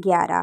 11।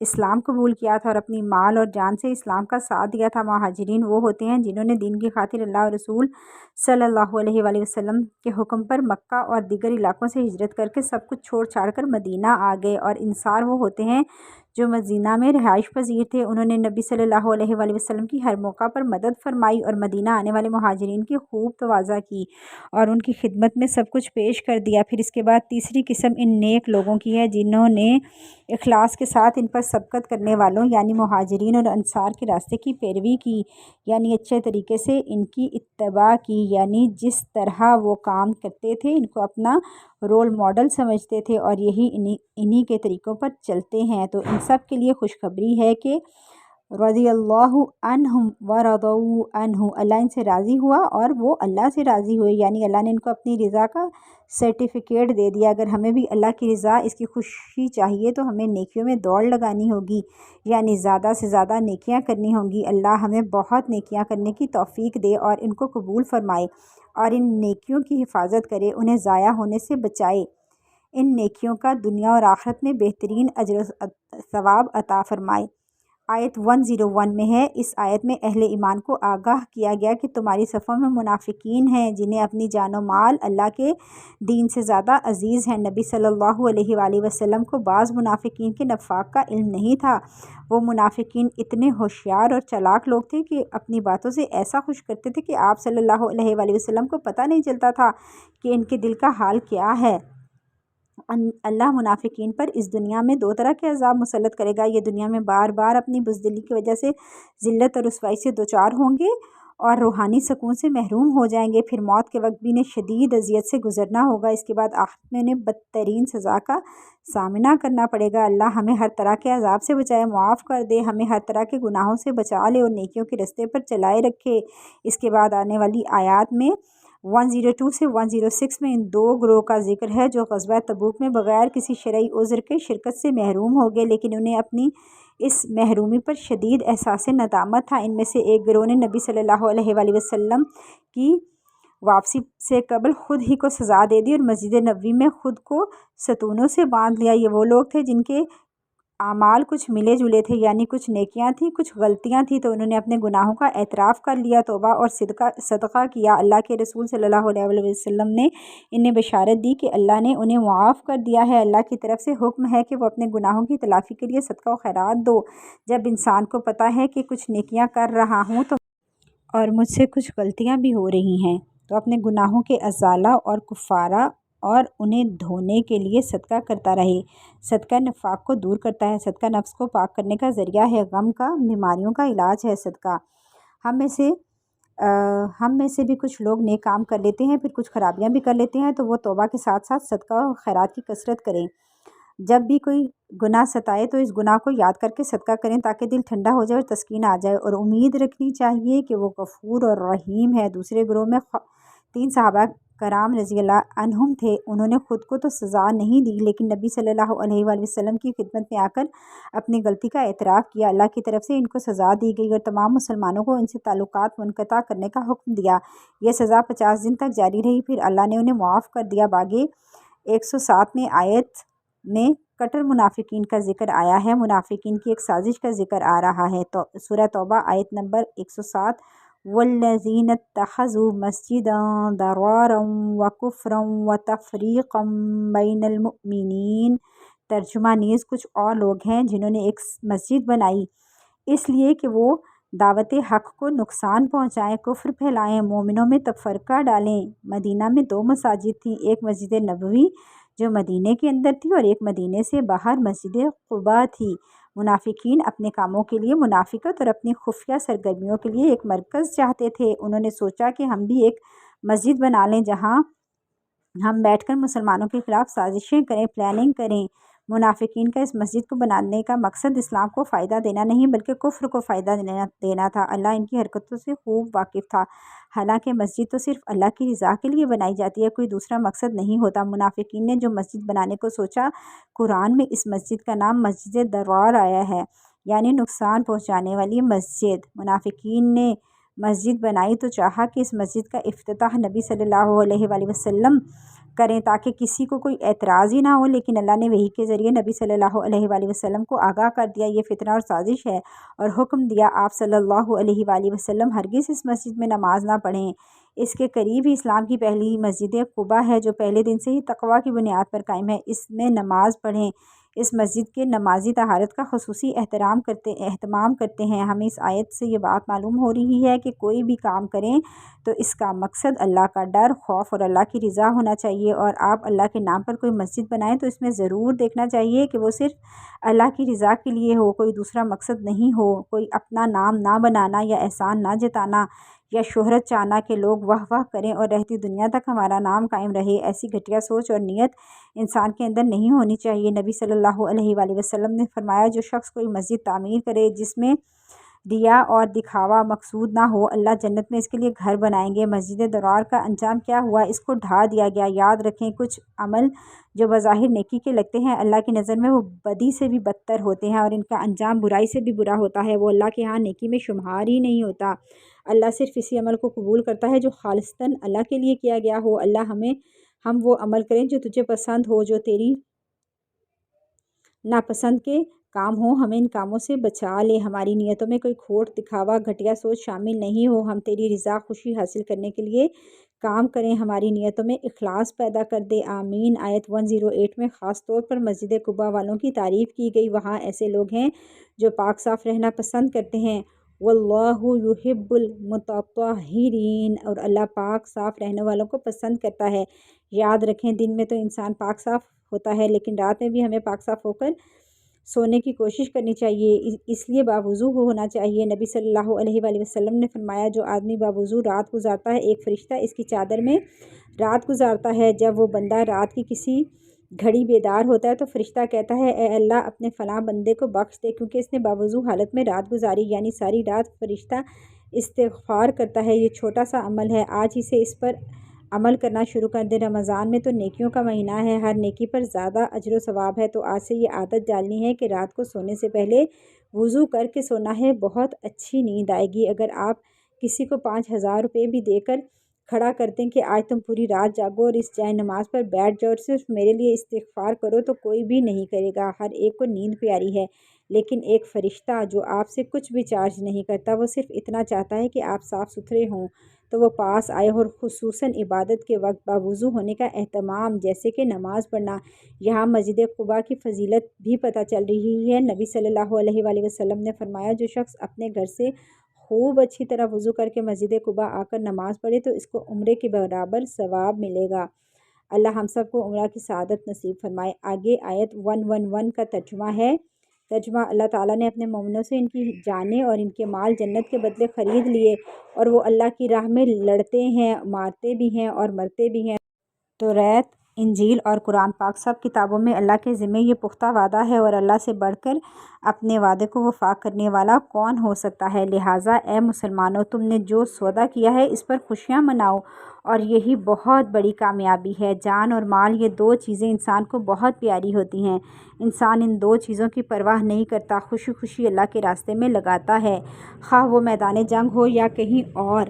اسلام قبول کیا تھا اور اپنی مال اور جان سے اسلام کا ساتھ دیا تھا۔ مہاجرین وہ ہوتے ہیں جنہوں نے دین کی خاطر اللہ اور رسول صلی اللہ علیہ وآلہ وسلم کے حکم پر مکہ اور دیگر علاقوں سے ہجرت کر کے سب کچھ چھوڑ چھاڑ کر مدینہ آ گئے، اور انصار وہ ہوتے ہیں جو مدینہ میں رہائش پذیر تھے۔ انہوں نے نبی صلی اللہ علیہ وآلہ وسلم کی ہر موقع پر مدد فرمائی اور مدینہ آنے والے مہاجرین کی خوب توازہ کی اور ان کی خدمت میں سب کچھ پیش کر دیا۔ پھر اس کے بعد تیسری قسم ان نیک لوگوں کی ہے جنہوں نے اخلاص کے ساتھ ان پر سبقت کرنے والوں یعنی مہاجرین اور انصار کے راستے کی پیروی کی، یعنی اچھے طریقے سے ان کی اتباع کی، یعنی جس طرح وہ کام کرتے تھے ان کو اپنا رول ماڈل سمجھتے تھے اور یہی انہی کے طریقوں پر چلتے ہیں۔ تو ان سب کے لیے خوشخبری ہے کہ رضی اللہ عنہم ورضوا عنہ، اللہ ان سے راضی ہوا اور وہ اللہ سے راضی ہوئے، یعنی اللہ نے ان کو اپنی رضا کا سرٹیفکیٹ دے دیا۔ اگر ہمیں بھی اللہ کی رضا، اس کی خوشی چاہیے تو ہمیں نیکیوں میں دوڑ لگانی ہوگی، یعنی زیادہ سے زیادہ نیکیاں کرنی ہوں گی۔ اللہ ہمیں بہت نیکیاں کرنے کی توفیق دے اور ان کو قبول فرمائے اور ان نیکیوں کی حفاظت کرے، انہیں ضائع ہونے سے بچائے، ان نیکیوں کا دنیا اور آخرت میں بہترین اجر و ثواب عطا فرمائے۔ آیت 101 میں ہے، اس آیت میں اہل ایمان کو آگاہ کیا گیا کہ تمہاری صفوں میں منافقین ہیں جنہیں اپنی جان و مال اللہ کے دین سے زیادہ عزیز ہیں۔ نبی صلی اللہ علیہ وآلہ وسلم کو بعض منافقین کے نفاق کا علم نہیں تھا۔ وہ منافقین اتنے ہوشیار اور چالاک لوگ تھے کہ اپنی باتوں سے ایسا خوش کرتے تھے کہ آپ صلی اللہ علیہ وآلہ وسلم کو پتہ نہیں چلتا تھا کہ ان کے دل کا حال کیا ہے۔ اللہ منافقین پر اس دنیا میں دو طرح کے عذاب مسلط کرے گا، یہ دنیا میں بار بار اپنی بزدلی کی وجہ سے ذلت اور رسوائی سے دوچار ہوں گے اور روحانی سکون سے محروم ہو جائیں گے، پھر موت کے وقت بھی انہیں شدید اذیت سے گزرنا ہوگا، اس کے بعد آخرت میں انہیں بدترین سزا کا سامنا کرنا پڑے گا۔ اللہ ہمیں ہر طرح کے عذاب سے بچائے، معاف کر دے، ہمیں ہر طرح کے گناہوں سے بچا لے اور نیکیوں کے رستے پر چلائے رکھے۔ اس کے بعد آنے والی آیات میں 102 سے 106 میں ان دو گروہ کا ذکر ہے جو غزوہ تبوک میں بغیر کسی شرعی عذر کے شرکت سے محروم ہو گئے، لیکن انہیں اپنی اس محرومی پر شدید احساس ندامت تھا۔ ان میں سے ایک گروہ نے نبی صلی اللہ علیہ وآلہ وسلم کی واپسی سے قبل خود ہی کو سزا دے دی اور مسجد نبوی میں خود کو ستونوں سے باندھ لیا۔ یہ وہ لوگ تھے جن کے اعمال کچھ ملے جلے تھے، یعنی کچھ نیکیاں تھیں کچھ غلطیاں تھیں، تو انہوں نے اپنے گناہوں کا اعتراف کر لیا، توبہ اور صدقہ کیا۔ اللہ کے رسول صلی اللہ علیہ وسلم نے انہیں بشارت دی کہ اللہ نے انہیں معاف کر دیا ہے۔ اللہ کی طرف سے حکم ہے کہ وہ اپنے گناہوں کی تلافی کے لیے صدقہ و خیرات دو۔ جب انسان کو پتہ ہے کہ کچھ نیکیاں کر رہا ہوں تو اور مجھ سے کچھ غلطیاں بھی ہو رہی ہیں، تو اپنے گناہوں کے ازالہ اور کفارہ اور انہیں دھونے کے لیے صدقہ کرتا رہے۔ صدقہ نفاق کو دور کرتا ہے، صدقہ نفس کو پاک کرنے کا ذریعہ ہے، غم کا، بیماریوں کا علاج ہے صدقہ۔ ہم میں سے بھی کچھ لوگ نیک کام کر لیتے ہیں، پھر کچھ خرابیاں بھی کر لیتے ہیں، تو وہ توبہ کے ساتھ ساتھ صدقہ و خیرات کی کثرت کریں۔ جب بھی کوئی گناہ ستائے تو اس گناہ کو یاد کر کے صدقہ کریں تاکہ دل ٹھنڈا ہو جائے اور تسکین آ جائے، اور امید رکھنی چاہیے کہ وہ غفور اور رحیم ہے۔ دوسرے گروہ میں 3 صحابہ کرام رضی اللہ عنہم تھے، انہوں نے خود کو تو سزا نہیں دی لیکن نبی صلی اللہ علیہ وآلہ وسلم کی خدمت میں آ کر اپنی غلطی کا اعتراف کیا۔ اللہ کی طرف سے ان کو سزا دی گئی اور تمام مسلمانوں کو ان سے تعلقات منقطع کرنے کا حکم دیا۔ یہ سزا 50 دن تک جاری رہی، پھر اللہ نے انہیں معاف کر دیا۔ باقی 107 میں آیت میں کٹر منافقین کا ذکر آیا ہے، منافقین کی ایک سازش کا ذکر آ رہا ہے۔ تو سورہ توبہ آیت نمبر 107، وَالَّذِينَ اتَّخَذُوا مَسْجِدًا ضِرَارًا وَكُفْرًا وَتَفْرِيقًا بَيْنَ الْمُؤْمِنِينَ۔ ترجمہ نیز کچھ اور لوگ ہیں جنہوں نے ایک مسجد بنائی اس لیے کہ وہ دعوت حق کو نقصان پہنچائیں، کفر پھیلائیں، مومنوں میں تفرقہ ڈالیں۔ مدینہ میں 2 مساجد تھیں، ایک مسجد نبوی جو مدینے کے اندر تھی اور ایک مدینے سے باہر مسجد قباء تھی۔ منافقین اپنے کاموں کے لیے منافقت اور اپنی خفیہ سرگرمیوں کے لیے ایک مرکز چاہتے تھے۔ انہوں نے سوچا کہ ہم بھی ایک مسجد بنا لیں جہاں ہم بیٹھ کر مسلمانوں کے خلاف سازشیں کریں، پلاننگ کریں۔ منافقین کا اس مسجد کو بنانے کا مقصد اسلام کو فائدہ دینا نہیں بلکہ کفر کو فائدہ دینا تھا۔ اللہ ان کی حرکتوں سے خوب واقف تھا، حالانکہ مسجد تو صرف اللہ کی رضا کے لیے بنائی جاتی ہے، کوئی دوسرا مقصد نہیں ہوتا۔ منافقین نے جو مسجد بنانے کو سوچا، قرآن میں اس مسجد کا نام مسجد ضرار آیا ہے، یعنی نقصان پہنچانے والی مسجد۔ منافقین نے مسجد بنائی تو چاہا کہ اس مسجد کا افتتاح نبی صلی اللہ علیہ وآلہ وسلم کریں تاکہ کسی کو کوئی اعتراض ہی نہ ہو، لیکن اللہ نے وحی کے ذریعے نبی صلی اللہ علیہ وآلہ وسلم کو آگاہ کر دیا یہ فتنہ اور سازش ہے، اور حکم دیا آپ صلی اللہ علیہ وآلہ وسلم ہرگز اس مسجد میں نماز نہ پڑھیں۔ اس کے قریب ہی اسلام کی پہلی مسجد قباء ہے جو پہلے دن سے ہی تقویٰ کی بنیاد پر قائم ہے، اس میں نماز پڑھیں۔ اس مسجد کے نمازی طہارت کا خصوصی اہتمام کرتے ہیں۔ ہمیں اس آیت سے یہ بات معلوم ہو رہی ہے کہ کوئی بھی کام کریں تو اس کا مقصد اللہ کا ڈر، خوف اور اللہ کی رضا ہونا چاہیے، اور آپ اللہ کے نام پر کوئی مسجد بنائیں تو اس میں ضرور دیکھنا چاہیے کہ وہ صرف اللہ کی رضا کے لیے ہو، کوئی دوسرا مقصد نہیں ہو، کوئی اپنا نام نہ بنانا یا احسان نہ جتانا یا شہرت چاہنا کہ لوگ واہ واہ کریں اور رہتی دنیا تک ہمارا نام قائم رہے۔ ایسی گھٹیا سوچ اور نیت انسان کے اندر نہیں ہونی چاہیے۔ نبی صلی اللہ علیہ وآلہ وسلم نے فرمایا جو شخص کوئی مسجد تعمیر کرے جس میں ریا اور دکھاوا مقصود نہ ہو، اللہ جنت میں اس کے لیے گھر بنائیں گے۔ مسجد درار کا انجام کیا ہوا؟ اس کو ڈھا دیا گیا۔ یاد رکھیں کچھ عمل جو بظاہر نیکی کے لگتے ہیں اللہ کی نظر میں وہ بدی سے بھی بدتر ہوتے ہیں، اور ان کا انجام برائی سے بھی برا ہوتا ہے، وہ اللہ کے ہاں نیکی میں شمار ہی نہیں ہوتا۔ اللہ صرف اسی عمل کو قبول کرتا ہے جو خالصتاً اللہ کے لیے کیا گیا ہو۔ اللہ ہم وہ عمل کریں جو تجھے پسند ہو، جو تیری ناپسند کے کام ہوں، ہمیں ان کاموں سے بچا لے۔ ہماری نیتوں میں کوئی کھوٹ، دکھاوا، گھٹیا سوچ شامل نہیں ہو۔ ہم تیری رضا خوشی حاصل کرنے کے لیے کام کریں، ہماری نیتوں میں اخلاص پیدا کر دے۔ آمین۔ آیت 108 میں خاص طور پر مسجد قباء والوں کی تعریف کی گئی۔ وہاں ایسے لوگ ہیں جو پاک صاف رہنا پسند کرتے ہیں۔ واللہ یحب المتطہرین، اور اللہ پاک صاف رہنے والوں کو پسند کرتا ہے۔ یاد رکھیں دن میں تو انسان پاک صاف ہوتا ہے، لیکن رات میں بھی ہمیں پاک صاف ہو کر سونے کی کوشش کرنی چاہیے، اس لیے باوضو ہونا چاہیے۔ نبی صلی اللہ علیہ وآلہ وسلم نے فرمایا جو آدمی باوضو رات گزارتا ہے ایک فرشتہ اس کی چادر میں رات گزارتا ہے۔ جب وہ بندہ رات کی کسی گھڑی بیدار ہوتا ہے تو فرشتہ کہتا ہے اے اللہ اپنے فلاں بندے کو بخش دے کیونکہ اس نے باوضو حالت میں رات گزاری، یعنی ساری رات فرشتہ استغفار کرتا ہے۔ یہ چھوٹا سا عمل ہے، آج ہی سے اس پر عمل کرنا شروع کر دے۔ رمضان میں تو نیکیوں کا مہینہ ہے، ہر نیکی پر زیادہ اجر و ثواب ہے، تو آج سے یہ عادت ڈالنی ہے کہ رات کو سونے سے پہلے وضو کر کے سونا ہے، بہت اچھی نیند آئے گی۔ اگر آپ کسی کو 5,000 روپے بھی دے کر کھڑا کر دیں کہ آج تم پوری رات جاگو اور اس جائے نماز پر بیٹھ جاؤ اور صرف میرے لیے استغفار کرو، تو کوئی بھی نہیں کرے گا۔ ہر ایک کو نیند پیاری ہے، لیکن ایک فرشتہ جو آپ سے کچھ بھی چارج نہیں کرتا، وہ صرف اتنا چاہتا ہے کہ آپ صاف ستھرے ہوں تو وہ پاس آئے، اور خصوصاً عبادت کے وقت باوضو ہونے کا اہتمام جیسے کہ نماز پڑھنا۔ یہاں مسجد قباء کی فضیلت بھی پتہ چل رہی ہے۔ نبی صلی اللہ علیہ وآلہ وسلم نے فرمایا جو شخص اپنے گھر سے خوب اچھی طرح وضو کر کے مسجد قباء آ کر نماز پڑھے تو اس کو عمرے کے برابر ثواب ملے گا۔ اللہ ہم سب کو عمرہ کی سعادت نصیب فرمائے۔ آگے آیت 111 کا ترجمہ ہے۔ ترجمہ اللہ تعالیٰ نے اپنے مومنوں سے ان کی جانیں اور ان کے مال جنت کے بدلے خرید لیے، اور وہ اللہ کی راہ میں لڑتے ہیں، مارتے بھی ہیں اور مرتے بھی ہیں۔ توریت، انجیل اور قرآن پاک سب کتابوں میں اللہ کے ذمہ یہ پختہ وعدہ ہے، اور اللہ سے بڑھ کر اپنے وعدے کو وفا کرنے والا کون ہو سکتا ہے؟ لہٰذا اے مسلمانوں، تم نے جو سودا کیا ہے اس پر خوشیاں مناؤ، اور یہی بہت بڑی کامیابی ہے۔ جان اور مال، یہ دو چیزیں انسان کو بہت پیاری ہوتی ہیں۔ انسان ان دو چیزوں کی پرواہ نہیں کرتا، خوشی خوشی اللہ کے راستے میں لگاتا ہے، خواہ وہ میدان جنگ ہو یا کہیں اور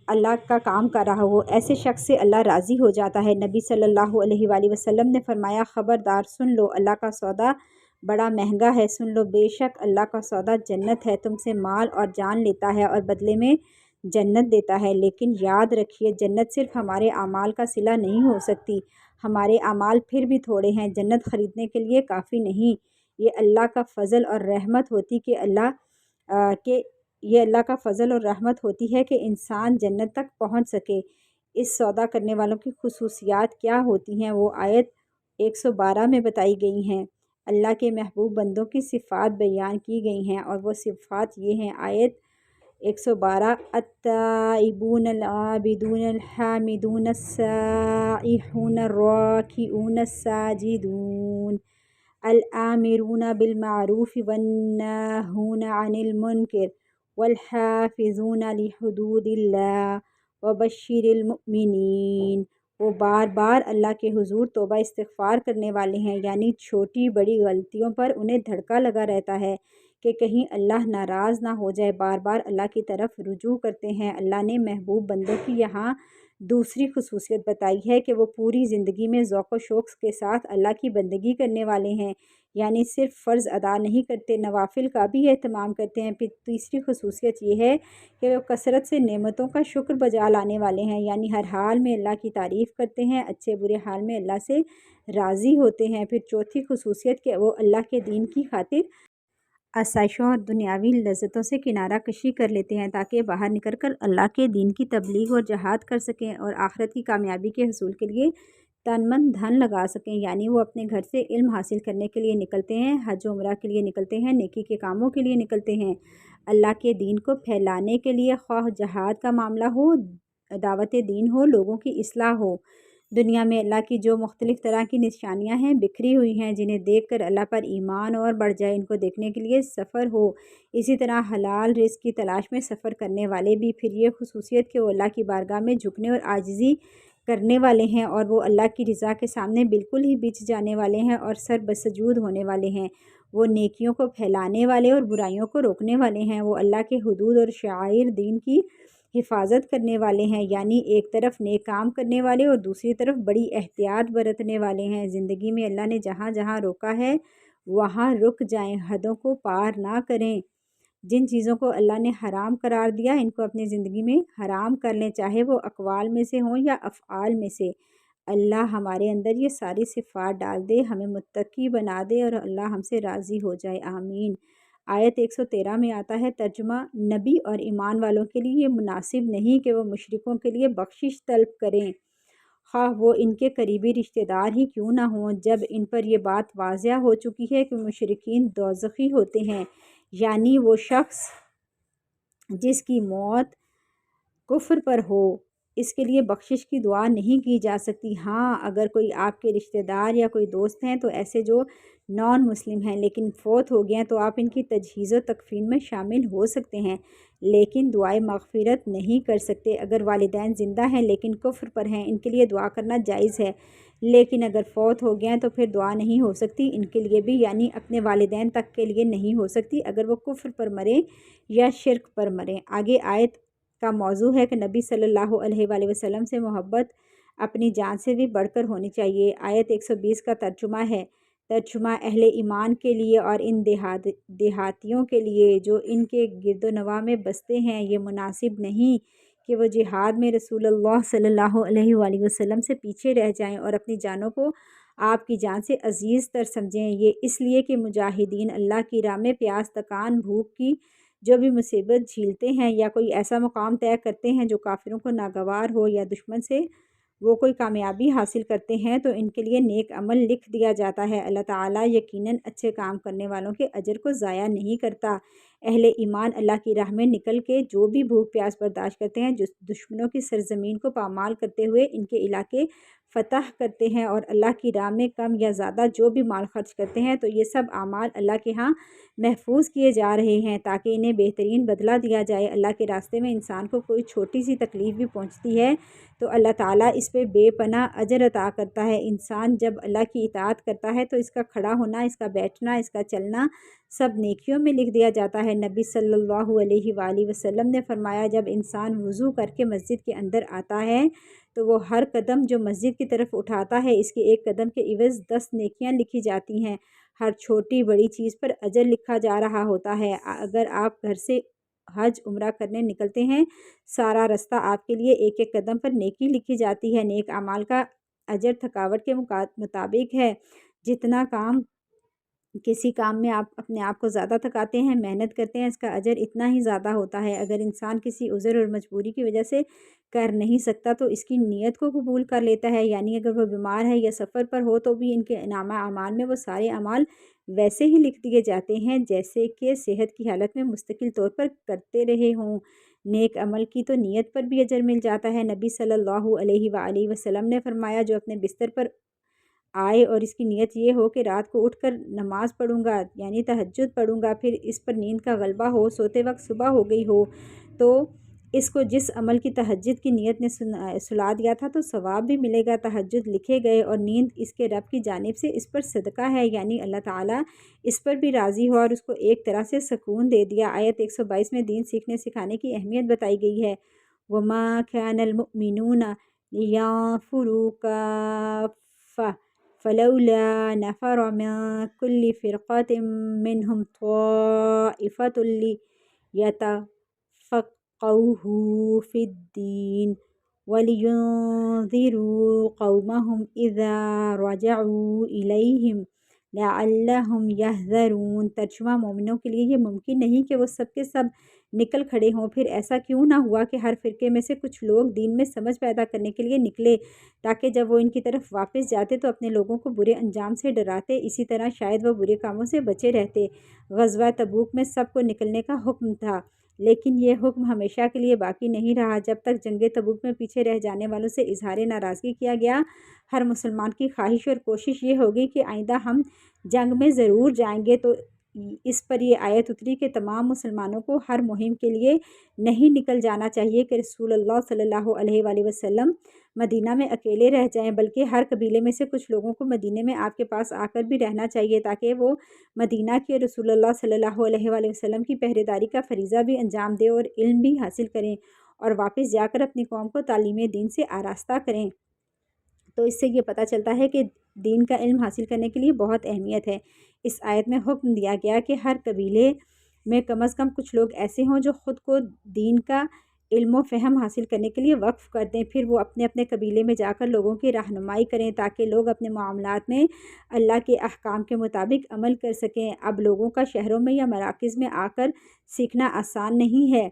اللہ کا کام کر رہا ہو، ایسے شخص سے اللہ راضی ہو جاتا ہے۔ نبی صلی اللہ علیہ وآلہ وسلم نے فرمایا خبردار سن لو، اللہ کا سودا بڑا مہنگا ہے، سن لو بے شک اللہ کا سودا جنت ہے، تم سے مال اور جان لیتا ہے اور بدلے میں جنت دیتا ہے، لیکن یاد رکھیے جنت صرف ہمارے اعمال کا صلہ نہیں ہو سکتی، ہمارے اعمال پھر بھی تھوڑے ہیں، جنت خریدنے کے لیے کافی نہیں۔ یہ اللہ کا فضل اور رحمت ہوتی کہ انسان جنت تک پہنچ سکے۔ اس سودا کرنے والوں کی خصوصیات کیا ہوتی ہیں وہ آیت 112 میں بتائی گئی ہیں۔ اللہ کے محبوب بندوں کی صفات بیان کی گئی ہیں، اور وہ صفات یہ ہیں۔ آیت 112 التائبون العابدون الحامدون السائحون الراکعون الساجدون الآمرون بالمعروف والناہون عن المنکر والحافظون لحدود اللہ وبشر المؤمنین۔ وہ بار بار اللہ کے حضور توبہ استغفار کرنے والے ہیں، یعنی چھوٹی بڑی غلطیوں پر انہیں دھڑکا لگا رہتا ہے کہ کہیں اللہ ناراض نہ ہو جائے، بار بار اللہ کی طرف رجوع کرتے ہیں۔ اللہ نے محبوب بندوں کی یہاں دوسری خصوصیت بتائی ہے کہ وہ پوری زندگی میں ذوق و شوق کے ساتھ اللہ کی بندگی کرنے والے ہیں، یعنی صرف فرض ادا نہیں کرتے، نوافل کا بھی اہتمام کرتے ہیں۔ پھر تیسری خصوصیت یہ ہے کہ وہ کثرت سے نعمتوں کا شکر بجا لانے والے ہیں، یعنی ہر حال میں اللہ کی تعریف کرتے ہیں، اچھے برے حال میں اللہ سے راضی ہوتے ہیں۔ پھر چوتھی خصوصیت کہ وہ اللہ کے دین کی خاطر آسائشوں اور دنیاوی لذتوں سے کنارہ کشی کر لیتے ہیں تاکہ باہر نکل کر اللہ کے دین کی تبلیغ اور جہاد کر سکیں اور آخرت کی کامیابی کے حصول کے لیے تن من دھن لگا سکیں، یعنی وہ اپنے گھر سے علم حاصل کرنے کے لیے نکلتے ہیں، حج و عمرہ کے لیے نکلتے ہیں، نیکی کے کاموں کے لیے نکلتے ہیں، اللہ کے دین کو پھیلانے کے لیے، خواہ جہاد کا معاملہ ہو، دعوت دین ہو، لوگوں کی اصلاح ہو۔ دنیا میں اللہ کی جو مختلف طرح کی نشانیاں ہیں بکھری ہوئی ہیں، جنہیں دیکھ کر اللہ پر ایمان اور بڑھ جائے، ان کو دیکھنے کے لیے سفر ہو، اسی طرح حلال رزق کی تلاش میں سفر کرنے والے بھی۔ پھر یہ خصوصیت کہ وہ اللہ کی بارگاہ میں جھکنے اور عاجزی کرنے والے ہیں اور وہ اللہ کی رضا کے سامنے بالکل ہی بچ جانے والے ہیں اور سر بسجود ہونے والے ہیں۔ وہ نیکیوں کو پھیلانے والے اور برائیوں کو روکنے والے ہیں۔ وہ اللہ کے حدود اور شعائر دین کی حفاظت کرنے والے ہیں، یعنی ایک طرف نیک کام کرنے والے اور دوسری طرف بڑی احتیاط برتنے والے ہیں۔ زندگی میں اللہ نے جہاں جہاں روکا ہے وہاں رک جائیں، حدوں کو پار نہ کریں۔ جن چیزوں کو اللہ نے حرام قرار دیا ان کو اپنی زندگی میں حرام کر لیں، چاہے وہ اقوال میں سے ہوں یا افعال میں سے۔ اللہ ہمارے اندر یہ ساری صفات ڈال دے، ہمیں متقی بنا دے اور اللہ ہم سے راضی ہو جائے، آمین۔ آیت 113 میں آتا ہے ترجمہ: نبی اور ایمان والوں کے لیے یہ مناسب نہیں کہ وہ مشرکوں کے لیے بخشش طلب کریں، خواہ وہ ان کے قریبی رشتہ دار ہی کیوں نہ ہوں، جب ان پر یہ بات واضح ہو چکی ہے کہ مشرکین دوزخی ہوتے ہیں، یعنی وہ شخص جس کی موت کفر پر ہو، اس کے لیے بخشش کی دعا نہیں کی جا سکتی۔ ہاں، اگر کوئی آپ کے رشتہ دار یا کوئی دوست ہیں تو ایسے جو نان مسلم ہیں لیکن فوت ہو گئے ہیں تو آپ ان کی تجہیز و تکفین میں شامل ہو سکتے ہیں، لیکن دعائے مغفرت نہیں کر سکتے۔ اگر والدین زندہ ہیں لیکن کفر پر ہیں، ان کے لیے دعا کرنا جائز ہے، لیکن اگر فوت ہو گئے ہیں تو پھر دعا نہیں ہو سکتی ان کے لیے بھی، یعنی اپنے والدین تک کے لیے نہیں ہو سکتی اگر وہ کفر پر مریں یا شرک پر مریں۔ آگے آیت کا موضوع ہے کہ نبی صلی اللہ علیہ وآلہ وسلم سے محبت اپنی جان سے بھی بڑھ کر ہونی چاہیے۔ آیت 120 کا ترجمہ ہے، ترجمہ: اہل ایمان کے لیے اور ان دیہاتیوں کے لیے جو ان کے گرد و نواح میں بستے ہیں یہ مناسب نہیں کہ وہ جہاد میں رسول اللہ صلی اللہ علیہ وآلہ وسلم سے پیچھے رہ جائیں اور اپنی جانوں کو آپ کی جان سے عزیز تر سمجھیں۔ یہ اس لیے کہ مجاہدین اللہ کی راہ میں پیاس، تکان، بھوک کی جو بھی مصیبت جھیلتے ہیں یا کوئی ایسا مقام طے کرتے ہیں جو کافروں کو ناگوار ہو یا دشمن سے وہ کوئی کامیابی حاصل کرتے ہیں تو ان کے لیے نیک عمل لکھ دیا جاتا ہے۔ اللہ تعالیٰ یقیناً اچھے کام کرنے والوں کے اجر کو ضائع نہیں کرتا۔ اہل ایمان اللہ کی راہ میں نکل کے جو بھی بھوک پیاس برداشت کرتے ہیں، جو دشمنوں کی سرزمین کو پامال کرتے ہوئے ان کے علاقے فتح کرتے ہیں اور اللہ کی راہ میں کم یا زیادہ جو بھی مال خرچ کرتے ہیں، تو یہ سب اعمال اللہ کے ہاں محفوظ کیے جا رہے ہیں تاکہ انہیں بہترین بدلہ دیا جائے۔ اللہ کے راستے میں انسان کو کوئی چھوٹی سی تکلیف بھی پہنچتی ہے تو اللہ تعالیٰ اس پہ بے پناہ اجر عطا کرتا ہے۔ انسان جب اللہ کی اطاعت کرتا ہے تو اس کا کھڑا ہونا، اس کا بیٹھنا، اس کا چلنا سب نیکیوں میں لکھ دیا جاتا ہے۔ نبی صلی اللہ علیہ وآلہ وسلم نے فرمایا، جب انسان وضو کر کے مسجد کے اندر آتا ہے تو وہ ہر قدم جو مسجد کی طرف اٹھاتا ہے اس کے ایک قدم کے عوض 10 نیکیاں لکھی جاتی ہیں۔ ہر چھوٹی بڑی چیز پر اجر لکھا جا رہا ہوتا ہے۔ اگر آپ گھر سے حج عمرہ کرنے نکلتے ہیں، سارا رستہ آپ کے لیے ایک ایک قدم پر نیکی لکھی جاتی ہے۔ نیک اعمال کا اجر تھکاوٹ کے مطابق ہے۔ جتنا کسی کام میں آپ اپنے آپ کو زیادہ تھکاتے ہیں، محنت کرتے ہیں، اس کا اجر اتنا ہی زیادہ ہوتا ہے۔ اگر انسان کسی عذر اور مجبوری کی وجہ سے کر نہیں سکتا تو اس کی نیت کو قبول کر لیتا ہے، یعنی اگر وہ بیمار ہے یا سفر پر ہو تو بھی ان کے نامہ اعمال میں وہ سارے اعمال ویسے ہی لکھ دیے جاتے ہیں جیسے کہ صحت کی حالت میں مستقل طور پر کرتے رہے ہوں۔ نیک عمل کی تو نیت پر بھی اجر مل جاتا ہے۔ نبی صلی اللہ علیہ وآلہ وسلم نے فرمایا، جو اپنے بستر پر آئے اور اس کی نیت یہ ہو کہ رات کو اٹھ کر نماز پڑھوں گا، یعنی تہجد پڑھوں گا، پھر اس پر نیند کا غلبہ ہو، سوتے وقت صبح ہو گئی ہو تو اس کو جس عمل کی تہجد کی نیت نے سلا دیا تھا تو ثواب بھی ملے گا۔ تہجد لکھے گئے اور نیند اس کے رب کی جانب سے اس پر صدقہ ہے، یعنی اللہ تعالیٰ اس پر بھی راضی ہوا اور اس کو ایک طرح سے سکون دے دیا۔ آیت 122 میں دین سیکھنے سکھانے کی اہمیت بتائی گئی ہے۔ وَمَا كَانَ الْمُؤْمِنُونَ لِيَنفِرُوا كَافَّةً فَلَوْلَا نَفَرَ مِن كُلِّ فِرْقَةٍ مِّنْهُمْ طَائِفَةٌ لِيَتَفَقَّهُوا فِي الدِّينِ وَلِيُنذِرُوا قَوْمَهُمْ إِذَا رَجَعُوا إِلَيْهِمْ لَعَلَّهُمْ يَحْذَرُونَ۔ ترجمہ: مومنوں کے لیے یہ ممکن نہیں کہ وہ سب کے سب نکل کھڑے ہوں، پھر ایسا کیوں نہ ہوا کہ ہر فرقے میں سے کچھ لوگ دین میں سمجھ پیدا کرنے کے لیے نکلے تاکہ جب وہ ان کی طرف واپس جاتے تو اپنے لوگوں کو برے انجام سے ڈراتے، اسی طرح شاید وہ برے کاموں سے بچے رہتے۔ غزوہ تبوک میں سب کو نکلنے کا حکم تھا، لیکن یہ حکم ہمیشہ کے لیے باقی نہیں رہا۔ جب تک جنگ تبوک میں پیچھے رہ جانے والوں سے اظہار ناراضگی کیا گیا، ہر مسلمان کی خواہش اور کوشش یہ ہوگی کہ آئندہ ہم جنگ میں ضرور جائیں گے، تو اس پر یہ آیت اتری کہ تمام مسلمانوں کو ہر مہم کے لیے نہیں نکل جانا چاہیے کہ رسول اللہ صلی اللہ علیہ وآلہ وسلم مدینہ میں اکیلے رہ جائیں، بلکہ ہر قبیلے میں سے کچھ لوگوں کو مدینے میں آپ کے پاس آ کر بھی رہنا چاہیے تاکہ وہ مدینہ کے رسول اللہ صلی اللہ علیہ وآلہ وسلم کی پہرے داری کا فریضہ بھی انجام دیں اور علم بھی حاصل کریں اور واپس جا کر اپنی قوم کو تعلیم دین سے آراستہ کریں۔ تو اس سے یہ پتہ چلتا ہے کہ دین کا علم حاصل کرنے کے لیے بہت اہمیت ہے۔ اس آیت میں حکم دیا گیا کہ ہر قبیلے میں کم از کم کچھ لوگ ایسے ہوں جو خود کو دین کا علم و فہم حاصل کرنے کے لیے وقف کر دیں، پھر وہ اپنے اپنے قبیلے میں جا کر لوگوں کی رہنمائی کریں تاکہ لوگ اپنے معاملات میں اللہ کے احکام کے مطابق عمل کر سکیں۔ اب لوگوں کا شہروں میں یا مراکز میں آ کر سیکھنا آسان نہیں ہے،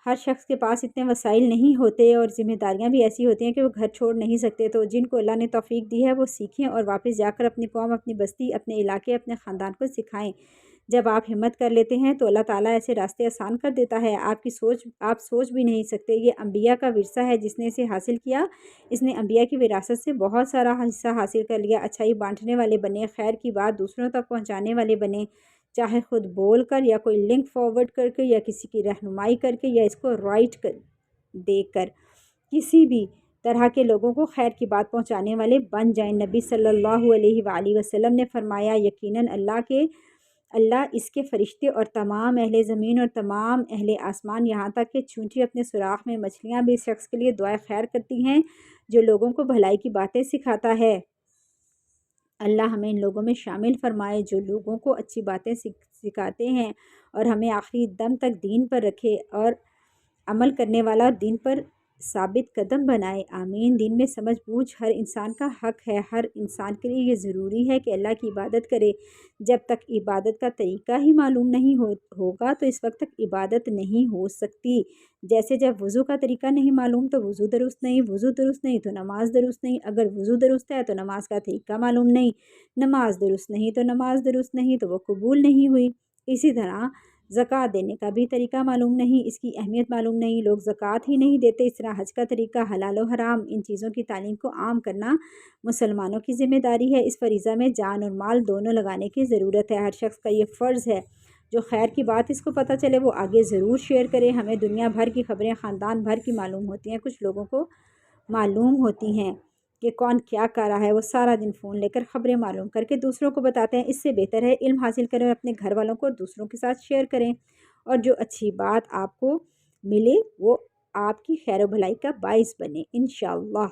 ہر شخص کے پاس اتنے وسائل نہیں ہوتے اور ذمہ داریاں بھی ایسی ہوتی ہیں کہ وہ گھر چھوڑ نہیں سکتے، تو جن کو اللہ نے توفیق دی ہے وہ سیکھیں اور واپس جا کر اپنی قوم، اپنی بستی، اپنے علاقے، اپنے خاندان کو سکھائیں۔ جب آپ ہمت کر لیتے ہیں تو اللہ تعالیٰ ایسے راستے آسان کر دیتا ہے، آپ سوچ بھی نہیں سکتے۔ یہ انبیاء کا ورثہ ہے، جس نے اسے حاصل کیا اس نے انبیاء کی وراثت سے بہت سارا حصہ حاصل کر لیا۔ اچھائی بانٹنے والے بنے، خیر کی بات دوسروں تک پہنچانے والے بنے، چاہے خود بول کر یا کوئی لنک فارورڈ کر کے یا کسی کی رہنمائی کر کے یا اس کو رائٹ دے کر، کسی بھی طرح کے لوگوں کو خیر کی بات پہنچانے والے بن جائیں۔ نبی صلی اللہ علیہ وآلہ وسلم نے فرمایا، یقیناً اللہ اس کے فرشتے اور تمام اہل زمین اور تمام اہل آسمان، یہاں تک کہ چونٹی اپنے سوراخ میں مچھلیاں بھی اس شخص کے لیے دعائے خیر کرتی ہیں جو لوگوں کو بھلائی کی باتیں سکھاتا ہے۔ اللہ ہمیں ان لوگوں میں شامل فرمائے جو لوگوں کو اچھی باتیں سکھاتے ہیں اور ہمیں آخری دم تک دین پر رکھے اور عمل کرنے والا دین پر ثابت قدم بنائے، آمین۔ دین میں سمجھ بوجھ ہر انسان کا حق ہے، ہر انسان کے لیے یہ ضروری ہے کہ اللہ کی عبادت کرے۔ جب تک عبادت کا طریقہ ہی معلوم نہیں ہوگا تو اس وقت تک عبادت نہیں ہو سکتی۔ جیسے جب وضو کا طریقہ نہیں معلوم تو وضو درست نہیں، وضو درست نہیں تو نماز درست نہیں، اگر وضو درست ہے تو نماز کا طریقہ معلوم نہیں، نماز درست نہیں تو نماز درست نہیں تو وہ قبول نہیں ہوئی۔ اسی طرح زکوٰۃ دینے کا بھی طریقہ معلوم نہیں، اس کی اہمیت معلوم نہیں، لوگ زکوٰۃ ہی نہیں دیتے۔ اس طرح حج کا طریقہ، حلال و حرام، ان چیزوں کی تعلیم کو عام کرنا مسلمانوں کی ذمہ داری ہے۔ اس فریضہ میں جان اور مال دونوں لگانے کی ضرورت ہے۔ ہر شخص کا یہ فرض ہے جو خیر کی بات اس کو پتہ چلے وہ آگے ضرور شیئر کرے۔ ہمیں دنیا بھر کی خبریں خاندان بھر کی معلوم ہوتی ہیں، کچھ لوگوں کو معلوم ہوتی ہیں کہ کون کیا کر رہا ہے، وہ سارا دن فون لے کر خبریں معلوم کر کے دوسروں کو بتاتے ہیں۔ اس سے بہتر ہے علم حاصل کریں اور اپنے گھر والوں کو اور دوسروں کے ساتھ شیئر کریں، اور جو اچھی بات آپ کو ملے وہ آپ کی خیر و بھلائی کا باعث بنے انشاءاللہ۔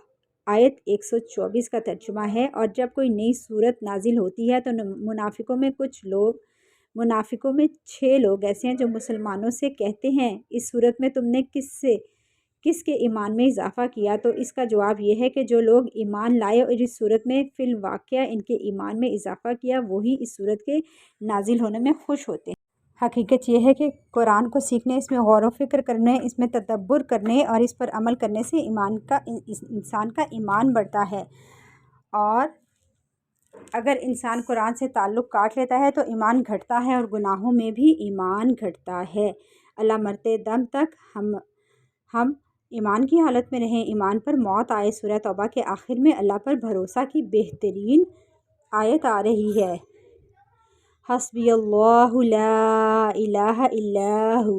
آیت 124 کا ترجمہ ہے، اور جب کوئی نئی صورت نازل ہوتی ہے تو منافقوں میں 6 لوگ ایسے ہیں جو مسلمانوں سے کہتے ہیں، اس صورت میں تم نے کس کے ایمان میں اضافہ کیا؟ تو اس کا جواب یہ ہے کہ جو لوگ ایمان لائے اور اس صورت میں فی الواقعہ ان کے ایمان میں اضافہ کیا وہی اس صورت کے نازل ہونے میں خوش ہوتے ہیں۔ حقیقت یہ ہے کہ قرآن کو سیکھنے، اس میں غور و فکر کرنے، اس میں تدبر کرنے اور اس پر عمل کرنے سے انسان کا ایمان بڑھتا ہے، اور اگر انسان قرآن سے تعلق کاٹ لیتا ہے تو ایمان گھٹتا ہے اور گناہوں میں بھی ایمان گھٹتا ہے۔ اللہ مرتے دم تک ہم ایمان کی حالت میں رہیں، ایمان پر موت آئے۔ سورہ توبہ کے آخر میں اللہ پر بھروسہ کی بہترین آیت آ رہی ہے، حسبی اللہ لا الہ الا ہو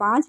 5।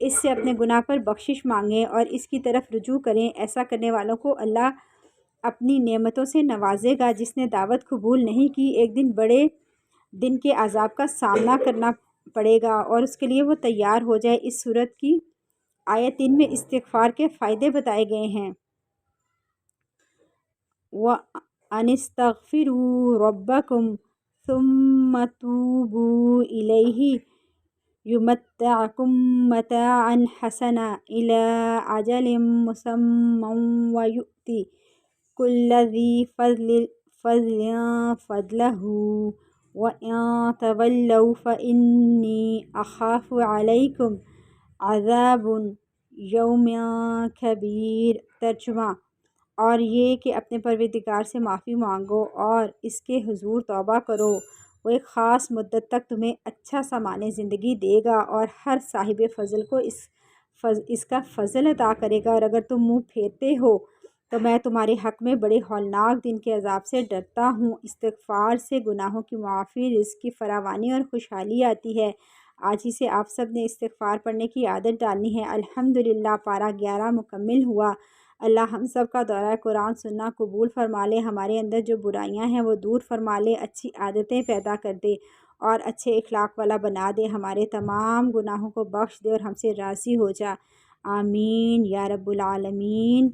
اس سے اپنے گناہ پر بخشش مانگیں اور اس کی طرف رجوع کریں۔ ایسا کرنے والوں کو اللہ اپنی نعمتوں سے نوازے گا۔ جس نے دعوت قبول نہیں کی ایک دن بڑے دن کے عذاب کا سامنا کرنا پڑے گا اور اس کے لیے وہ تیار ہو جائے۔ اس صورت کی آیت 3 میں استغفار کے فائدے بتائے گئے ہیں۔ وَأَنِ اسْتَغْفِرُوا رَبَّكُمْ ثُمَّ تُوبُوا إِلَيْهِ يُمَتِّعْكُم مَّتَاعًا حَسَنًا إِلَىٰ أَجَلٍ مُّسَمًّى وَيُؤْتِ كُلَّ ذِي فَضْلٍ فَضْلَهُ وَإِن تَوَلَّوْا فَإِنِّي أَخَافُ عَلَيْكُمْ عَذَابَ يَوْمٍ كَبِيرٍ۔ ترجمہ: اور یہ کہ اپنے پروردگار سے معافی مانگو اور اس کے حضور توبہ کرو، وہ ایک خاص مدت تک تمہیں اچھا سامان زندگی دے گا اور ہر صاحب فضل کو اس کا فضل عطا کرے گا۔ اور اگر تم منہ پھیرتے ہو تو میں تمہارے حق میں بڑے ہولناک دن کے عذاب سے ڈرتا ہوں۔ استغفار سے گناہوں کی معافی، رزق کی فراوانی اور خوشحالی آتی ہے۔ آج ہی سے آپ سب نے استغفار پڑھنے کی عادت ڈالنی ہے۔ الحمدللہ پارہ 11 مکمل ہوا۔ اللہ ہم سب کا دورہ قرآن سننا قبول فرما لے، ہمارے اندر جو برائیاں ہیں وہ دور فرما لے، اچھی عادتیں پیدا کر دے اور اچھے اخلاق والا بنا دے، ہمارے تمام گناہوں کو بخش دے اور ہم سے راضی ہو جا۔ آمین یا رب العالمین۔